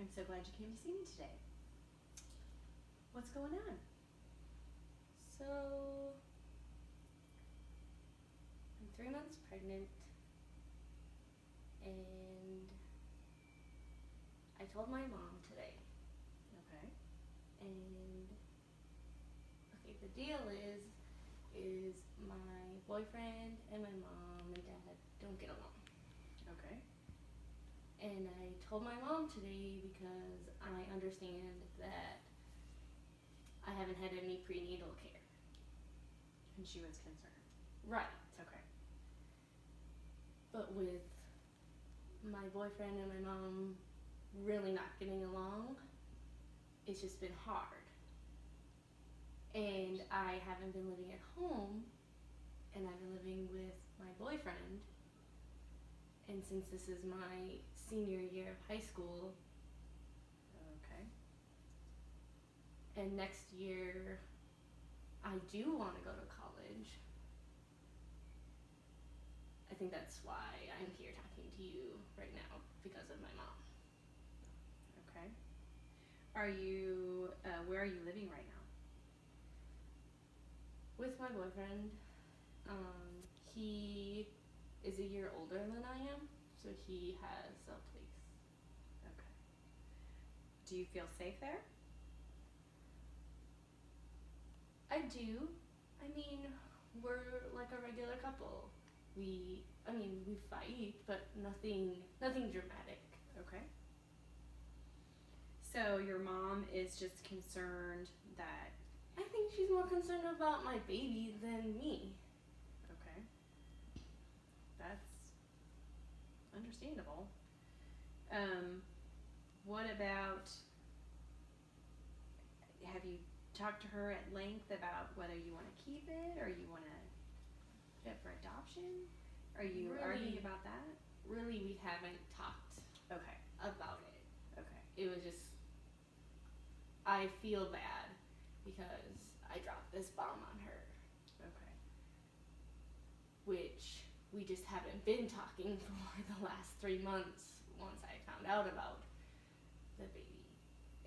I'm so glad you came to see me today. What's going on? So, I'm 3 months pregnant, and I told my mom today. Okay. And okay, the deal is my boyfriend and my mom and dad don't get along. Okay. And I told my mom today because I understand that I haven't had any prenatal care. And she was concerned. Right. Okay. But with my boyfriend and my mom really not getting along, it's just been hard. And I haven't been living at home, and I've been living with my boyfriend. And since this is my senior year of high school, Okay. and next year I do want to go to college, I think that's why I'm here talking to you right now, because of my mom. Okay. Are you, where are you living right now? With my boyfriend, he is a year older than I am, so he has a place. Okay. Do you feel safe there? I do. I mean, we're like a regular couple. We fight, but nothing dramatic. Okay. So your mom is just concerned that, I think she's more concerned about my baby than me. okay, that's understandable. What about, have you talked to her at length about whether you want to keep it or you want to put it for adoption? Are you arguing about that? Really, we haven't talked Okay. about it. Okay. It was just, I feel bad because I dropped this bomb on her, Okay. which we just haven't been talking for the last 3 months once I found out about the baby.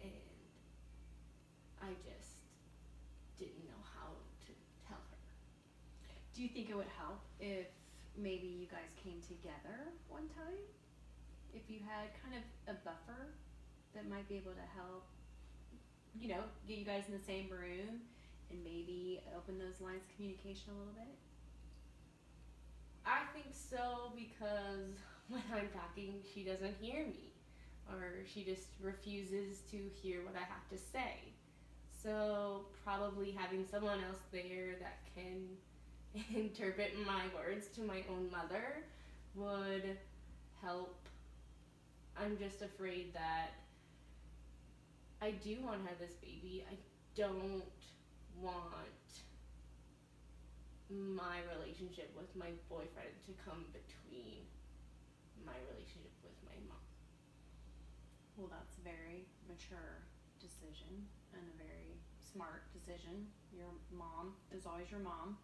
And I just didn't know how to tell her. Do you think it would help if maybe you guys came together one time? If you had kind of a buffer that might be able to help, get you guys in the same room and maybe open those lines of communication a little bit? I think so, because when I'm talking, she doesn't hear me, or she just refuses to hear what I have to say. So probably having someone else there that can interpret my words to my own mother would help. I'm just afraid that I do want to have this baby. I don't want my relationship with my boyfriend to come between my relationship with my mom. Well, that's a very mature decision and a very smart decision. Your mom is always your mom,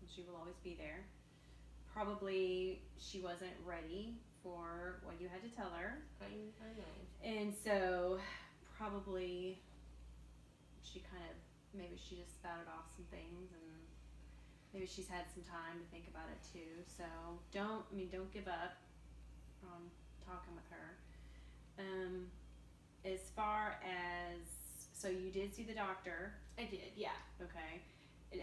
and she will always be there. Probably she wasn't ready for what you had to tell her. I know. And so probably she maybe she just spouted off some things, and maybe she's had some time to think about it too. So don't give up on talking with her. As far as, so you did see the doctor. I did, yeah. Okay.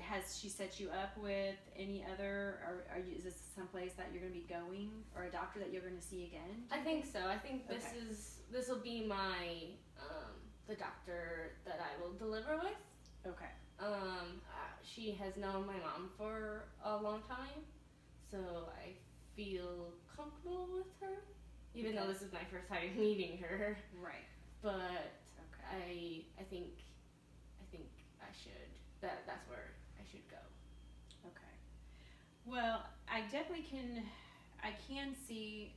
Has she set you up with any other, or is this someplace that you're going to be going, or a doctor that you're going to see again? I think so. I think Okay. this will be my the doctor that I will deliver with. Okay. She has known my mom for a long time, so I feel comfortable with her, even though Okay. this is my first time meeting her. Right. But Okay. I think I should. That's where I should go. Okay. Well, I definitely can see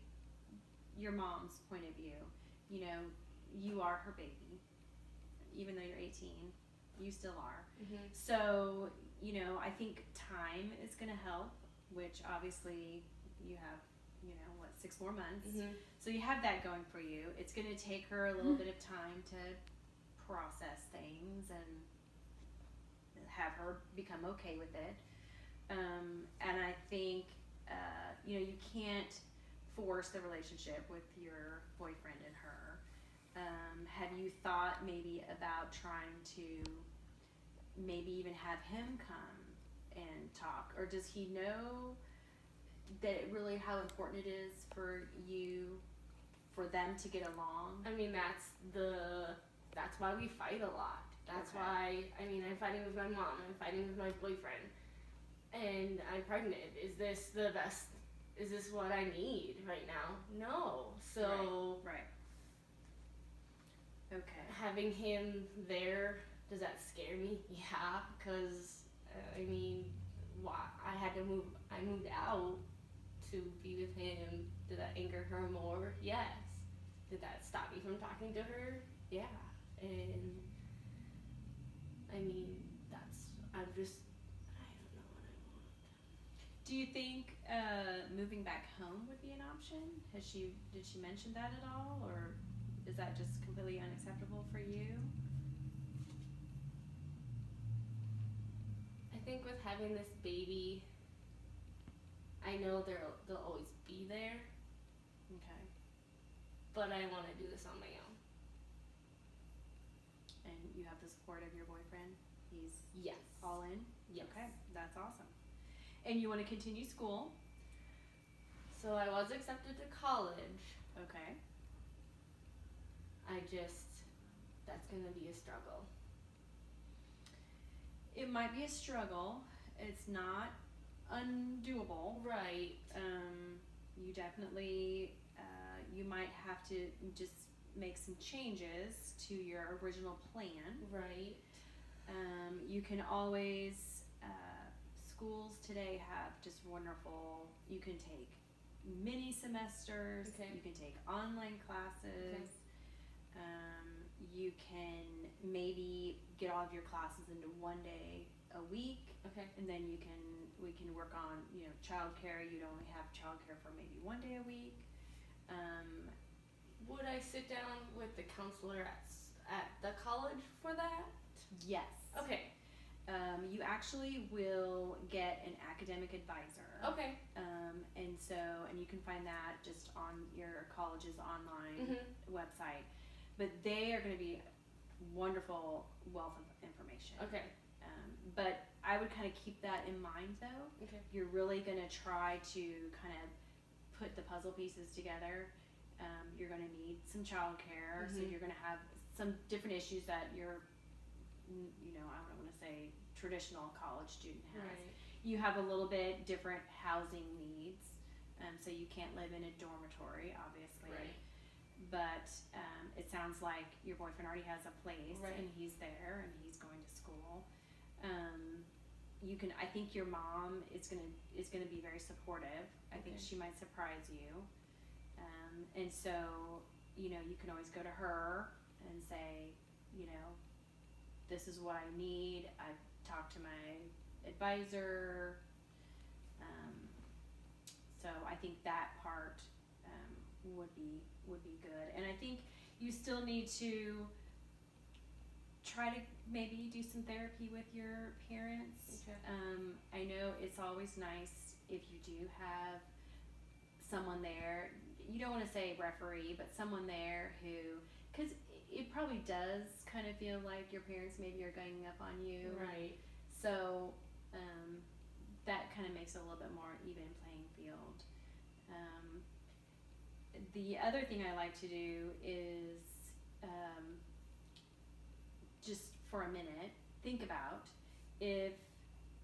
your mom's point of view. You are her baby. Even though you're 18, you still are. Mm-hmm. So, I think time is going to help, which obviously you have 6 more months. Mhm. So you have that going for you. It's going to take her a little bit of time to process things and have her become okay with it. And I think, you can't force the relationship with your boyfriend and her. Have you thought maybe about trying to maybe even have him come and talk? Or does he know that really how important it is for them to get along? I mean, that's why we fight a lot. That's Okay. why, I'm fighting with my mom, I'm fighting with my boyfriend, and I'm pregnant. Is this the best? Is this what I need right now? No. So Right. Okay. having him there, does that scare me? Yeah, because why I moved out to be with him. Did that anger her more? Yes. Did that stop me from talking to her? Yeah. And I don't know what I want. Do you think moving back home would be an option? Did she mention that at all, or is that just completely unacceptable for you? I think with having this baby, I know they'll always be there, Okay. but I want to do this on my own. And you have the support of your boyfriend? He's Yes. all in? Yes. Okay, that's awesome. And you want to continue school? So I was accepted to college. Okay. That's gonna be a struggle. It might be a struggle. It's not undoable. Right. You definitely, you might have to just make some changes to your original plan. Right. You can always, schools today have just wonderful, you can take mini semesters, Okay. you can take online classes, you can maybe get all of your classes into one day a week, Okay. and then we can work on, childcare. You'd only have childcare for maybe one day a week. Would I sit down with the counselor at the college for that? Yes. Okay. You actually will get an academic advisor. Okay. And you can find that just on your college's online Mhm. website. But they are going to be wonderful wealth of information. Okay. But I would kind of keep that in mind, though. Okay. You're really going to try to kind of put the puzzle pieces together. You're going to need some childcare, so Mhm. you're going to have some different issues that your, I don't want to say traditional college student has. Right. You have a little bit different housing needs, so you can't live in a dormitory, obviously. Right. But it sounds like your boyfriend already has a place, Right. and he's there, and he's going to school. I think your mom is gonna be very supportive. I think Okay. she might surprise you, and so you can always go to her and say, this is what I need. I've talked to my advisor. So I think that part would be good, and I think you still need to try to maybe do some therapy with your parents. Okay. I know it's always nice if you do have someone there. You don't want to say referee, but someone there who, because it probably does kind of feel like your parents maybe are ganging up on you. Right. So that kind of makes it a little bit more even playing field. The other thing I like to do is just for a minute think about if,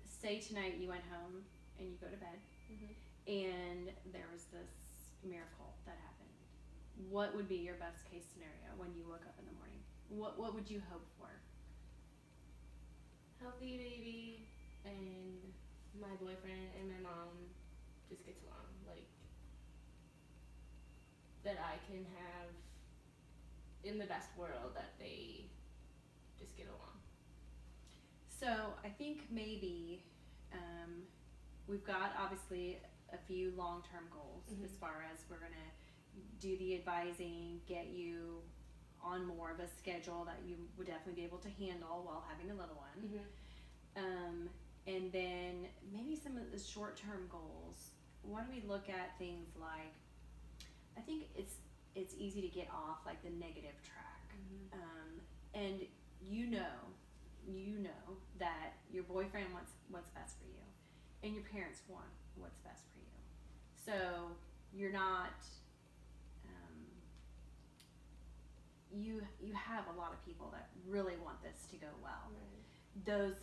say tonight you went home and you go to bed Mhm. and there was this miracle that happened. What would be your best case scenario when you woke up in the morning? What would you hope for? Healthy baby, and my boyfriend and my mom just gets along. Like, that I can have in the best world, that they just get along. So I think maybe we've got obviously a few long-term goals as far as we're gonna do the advising, get you on more of a schedule that you would definitely be able to handle while having a little one. And then maybe some of the short-term goals. Why don't we look at things like, I think it's easy to get off like the negative track. And you know that your boyfriend wants what's best for you, and your parents want what's best for you. So you're not, you have a lot of people that really want this to go well. Those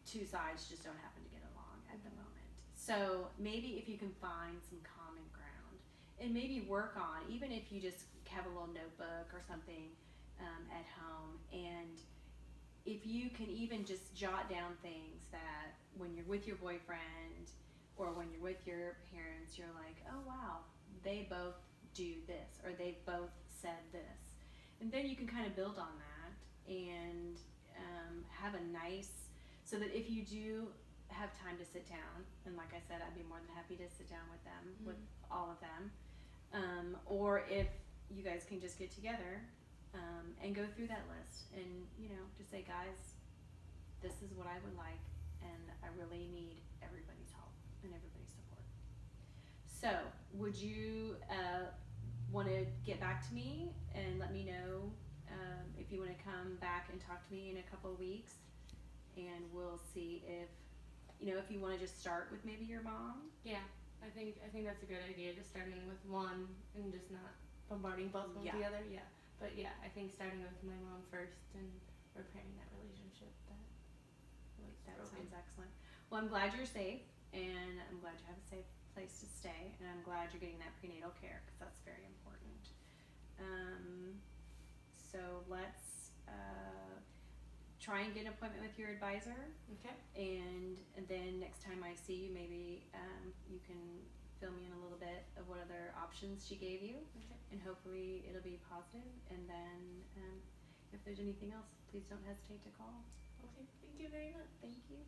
two sides just don't happen to get along at the moment. So maybe if you can find some common ground and maybe work on, even if you just have a little notebook or something at home, and if you can even just jot down things that when you're with your boyfriend or when you're with your parents, you're like, oh wow, they both do this or they both said this. And then you can kind of build on that and have a nice, so that if you do have time to sit down, and like I said, I'd be more than happy to sit down with them, with all of them, or if you guys can just get together and go through that list and, you know, just say, guys, this is what I would like, and I really need everybody's help and everybody's support. So would you want to get back to me and let me know if you want to come back and talk to me in a couple of weeks, and we'll see if, you know, if you want to just start with maybe your mom. Yeah, I think that's a good idea, just starting with one and just not bombarding both of them together. Yeah, but yeah, I think starting with my mom first and repairing that relationship that was broken. Sounds excellent. Well, I'm glad you're safe, and I'm glad you have a safe place to stay, and I'm glad you're getting that prenatal care, because that's very important. So let's try and get an appointment with your advisor. Okay. And then next time I see you, maybe you can fill me in a little bit of what other options she gave you. Okay. And hopefully it'll be positive. And then if there's anything else, please don't hesitate to call. Okay. Thank you very much. Thank you.